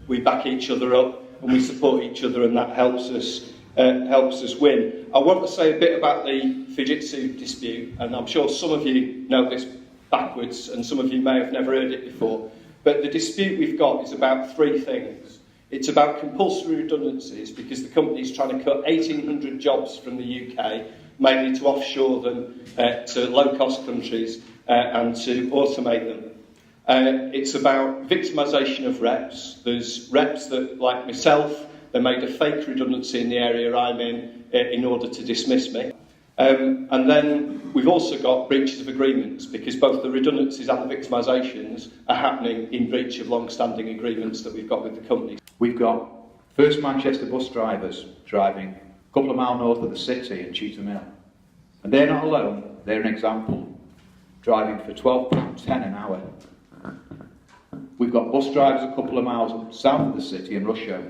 we back each other up and we support each other, and that helps us win. I want to say a bit about the Fujitsu dispute, and I'm sure some of you know this backwards and some of you may have never heard it before, but the dispute we've got is about three things. It's about compulsory redundancies, because the company's trying to cut 1,800 jobs from the UK, mainly to offshore them to low-cost countries and to automate them. It's about victimisation of reps. There's reps that, like myself, they made a fake redundancy in the area I'm in order to dismiss me. And then we've also got breaches of agreements, because both the redundancies and the victimisations are happening in breach of long-standing agreements that we've got with the company. We've got First Manchester bus drivers driving a couple of miles north of the city in Cheetham Hill. And they're not alone, they're an example, driving for £12.10 an hour. We've got bus drivers a couple of miles south of the city in Russia,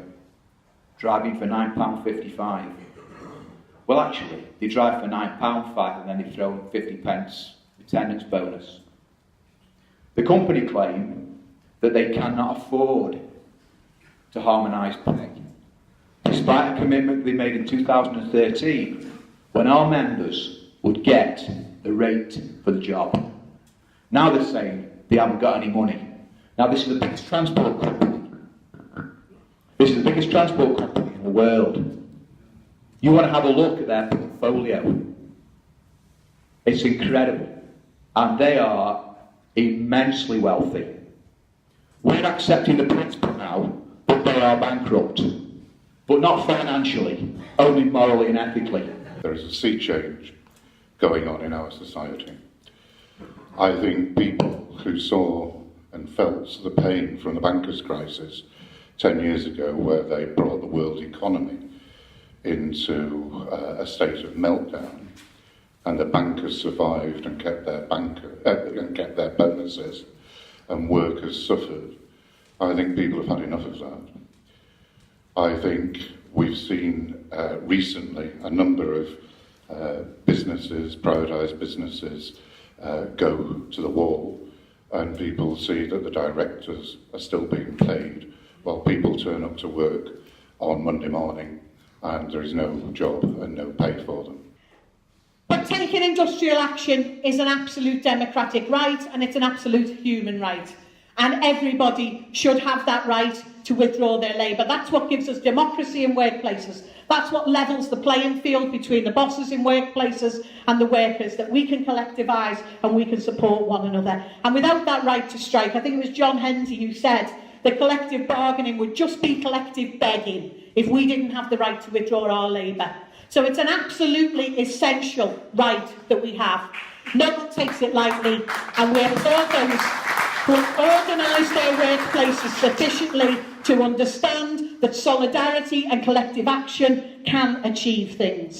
driving for £9.55. Well, actually, they drive for £9.05 and then they throw in 50 pence attendance bonus. The company claim that they cannot afford to harmonise pay, despite a commitment they made in 2013 when our members would get the rate for the job. Now they're saying they haven't got any money. Now this is the biggest transport company. This is the biggest transport company in the world. You want to have a look at their portfolio. It's incredible. And they are immensely wealthy. We're accepting the principle now that they are bankrupt, but not financially, only morally and ethically. There is a sea change going on in our society. I think people who saw and felt the pain from the bankers' crisis 10 years ago, where they brought the world economy into a state of meltdown, and the bankers survived and kept their bonuses, and workers suffered. I think people have had enough of that. I think we've seen recently a number of businesses, privatised businesses, go to the wall, and people see that the directors are still being paid while people turn up to work on Monday morning and there is no job and no pay for them. But taking industrial action is an absolute democratic right, and it's an absolute human right. And everybody should have that right to withdraw their labour. That's what gives us democracy in workplaces. That's what levels the playing field between the bosses in workplaces and the workers, that we can collectivise and we can support one another. And without that right to strike, I think it was John Henty who said that collective bargaining would just be collective begging if we didn't have the right to withdraw our labour. So it's an absolutely essential right that we have. No one takes it lightly, and we applaud those who have organised their workplaces sufficiently to understand that solidarity and collective action can achieve things.